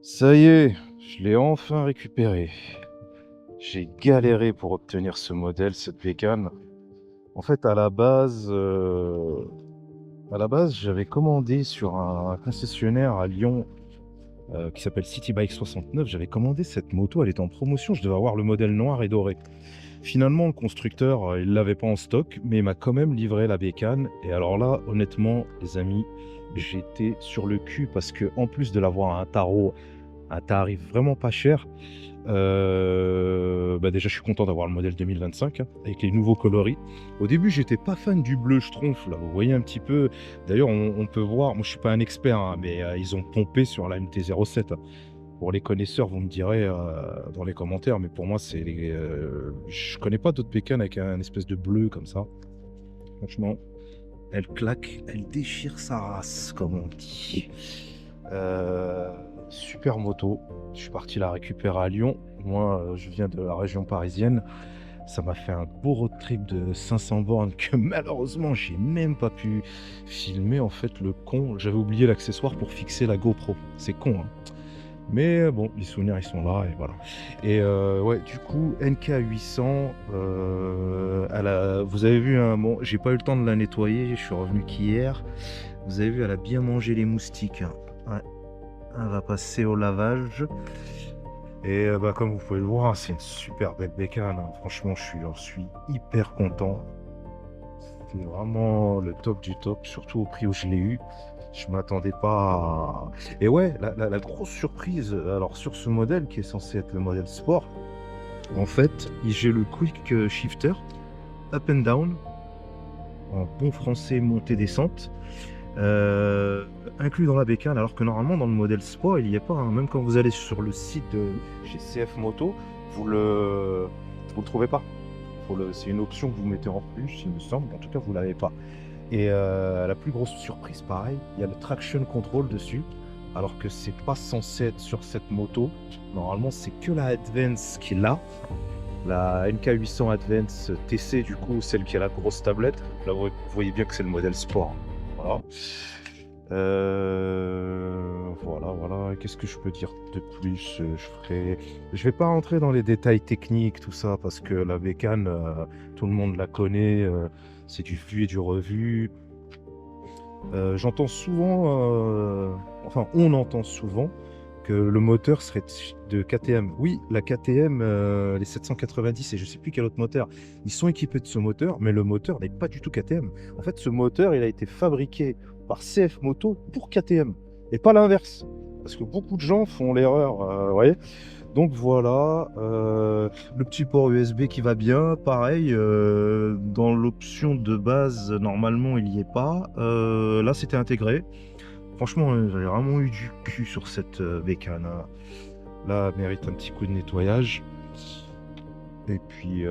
Ça y est, je l'ai enfin récupéré. J'ai galéré pour obtenir ce modèle, cette bécane. En fait, j'avais commandé sur un concessionnaire à Lyon qui s'appelle City Bike 69. J'avais commandé cette moto, elle était en promotion. Je devais avoir le modèle noir et doré. Finalement, le constructeur, il l'avait pas en stock, mais il m'a quand même livré la bécane. Et alors là, honnêtement, les amis, j'étais sur le cul parce que en plus de l'avoir à un tarif vraiment pas cher. Déjà, je suis content d'avoir le modèle 2025, hein, avec les nouveaux coloris. Au début, j'étais pas fan du bleu schtroumpf, là, vous voyez un petit peu. D'ailleurs, on peut voir, moi je suis pas un expert, hein, mais ils ont pompé sur la MT-07, hein. Pour les connaisseurs, vous me direz dans les commentaires, mais pour moi, je connais pas d'autres bécanes avec un espèce de bleu comme ça. Franchement, elle claque, elle déchire sa race, comme on dit. Euh, Super moto. Je suis parti la récupérer à Lyon. Moi, je viens de la région parisienne. Ça m'a fait un beau road trip de 500 bornes que malheureusement, j'ai même pas pu filmer. En fait, le con, j'avais oublié l'accessoire pour fixer la GoPro. C'est con, hein. Mais bon, les souvenirs, ils sont là et voilà. Et ouais, du coup, NK800, vous avez vu, hein, bon, j'ai pas eu le temps de la nettoyer, je suis revenu qu'hier. Vous avez vu, elle a bien mangé les moustiques, hein. Ouais, elle va passer au lavage. Et comme vous pouvez le voir, c'est une super belle bécane, hein. Franchement, j'en suis hyper content. C'est vraiment le top du top, surtout au prix où je l'ai eu. Je m'attendais pas à... Et ouais, la grosse surprise, alors sur ce modèle qui est censé être le modèle sport, en fait, j'ai le quick shifter up and down, en bon français montée-descente, euh, inclus dans la bécane, alors que normalement dans le modèle sport, il n'y a pas, hein. Même quand vous allez sur le site de chez CF Moto, vous le trouvez pas. C'est une option que vous mettez en plus, il me semble. En tout cas, vous l'avez pas. Et la plus grosse surprise, pareil, il y a le traction control dessus, alors que c'est pas censé être sur cette moto. Normalement, c'est que la Advance qui l'a. La NK800 Advance TC, du coup, celle qui a la grosse tablette. Là, vous voyez bien que c'est le modèle sport. Voilà. Voilà. Qu'est-ce que je peux dire de plus? Je vais pas rentrer dans les détails techniques, tout ça, parce que la bécane, tout le monde la connaît. C'est du vu et du revu. J'entends souvent, on entend souvent que le moteur serait de KTM. Oui, la KTM, les 790 et je sais plus quel autre moteur, ils sont équipés de ce moteur, mais le moteur n'est pas du tout KTM. En fait, ce moteur, il a été fabriqué par CF Moto pour KTM et pas l'inverse. Parce que beaucoup de gens font l'erreur, vous voyez. Donc voilà, le petit port USB qui va bien, pareil, dans l'option de base, normalement il n'y est pas. Là c'était intégré. Franchement, j'ai vraiment eu du cul sur cette bécane, hein. Là, elle mérite un petit coup de nettoyage. Et puis,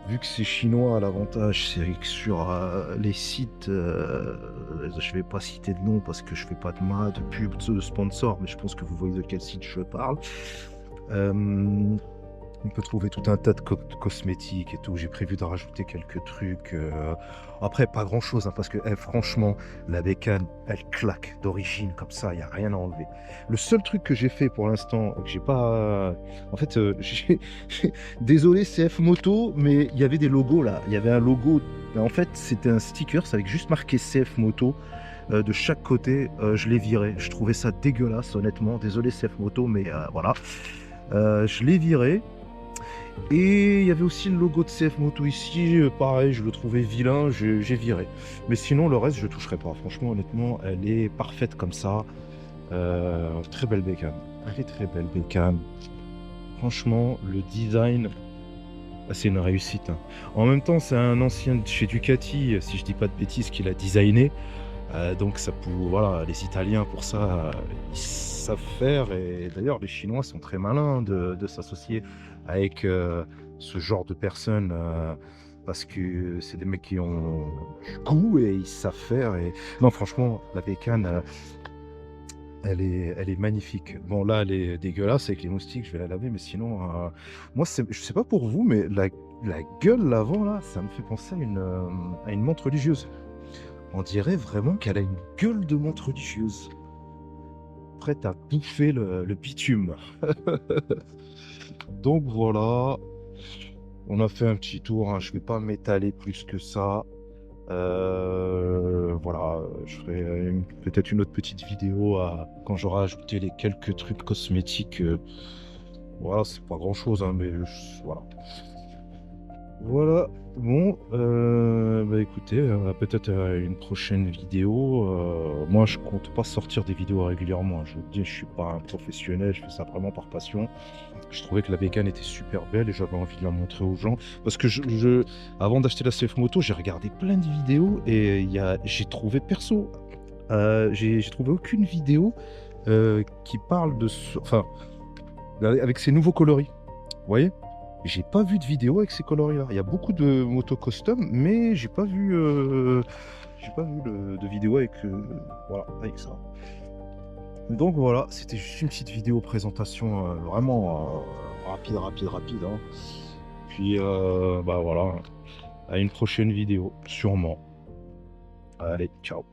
vu que c'est chinois, l'avantage, c'est que sur les sites, je vais pas citer de nom parce que je fais pas de pub, de sponsor, mais je pense que vous voyez de quel site je parle. Euh, on peut trouver tout un tas de cosmétiques et tout. J'ai prévu de rajouter quelques trucs. Après, pas grand-chose, hein, parce que franchement, la bécane, elle claque d'origine comme ça. Il n'y a rien à enlever. Le seul truc que j'ai fait pour l'instant, que j'ai pas... En fait, désolé CF Moto, mais il y avait des logos là. Il y avait un logo. En fait, c'était un sticker avec juste marqué CF Moto. De chaque côté, je l'ai viré. Je trouvais ça dégueulasse, honnêtement. Désolé CF Moto, mais voilà. Je l'ai viré. Et il y avait aussi le logo de CF Moto ici, pareil, je le trouvais vilain, j'ai viré. Mais sinon, le reste, je toucherai pas. Franchement, honnêtement, elle est parfaite comme ça. Très belle bécane. Très belle bécane. Franchement, le design, c'est une réussite, hein. En même temps, c'est un ancien de chez Ducati, si je dis pas de bêtises, qui l'a designé. Donc voilà, les Italiens pour ça, ils savent faire. Et d'ailleurs, les Chinois sont très malins de s'associer avec ce genre de personnes parce que c'est des mecs qui ont du goût et ils savent faire. Et non, franchement, la bécane, elle est magnifique. Bon, là, elle est dégueulasse avec les moustiques. Je vais la laver, mais sinon, moi, je sais pas pour vous, mais la gueule l'avant là, ça me fait penser à une montre religieuse. On dirait vraiment qu'elle a une gueule de montre religieuse. prête à bouffer le bitume. Donc voilà, on a fait un petit tour, hein, je vais pas m'étaler plus que ça. Voilà, je ferai, peut-être une autre petite vidéo quand j'aurai ajouté les quelques trucs cosmétiques, voilà, c'est pas grand-chose, hein, mais voilà. Voilà, bon, bah, écoutez, peut-être, une prochaine vidéo, moi je compte pas sortir des vidéos régulièrement, hein. Je vous le dis, je suis pas un professionnel, je fais ça vraiment par passion. Je trouvais que la bécane était super belle et j'avais envie de la montrer aux gens. Parce que avant d'acheter la Safe Moto, j'ai regardé plein de vidéos et j'ai trouvé perso, j'ai trouvé aucune vidéo qui parle enfin, avec ces nouveaux coloris. Vous voyez? J'ai pas vu de vidéo avec ces coloris-là. Il y a beaucoup de motos custom, mais j'ai pas vu de vidéo avec, voilà, avec ça. Donc voilà, c'était juste une petite vidéo présentation, vraiment rapide, hein. Puis bah voilà, à une prochaine vidéo, sûrement. Allez, ciao.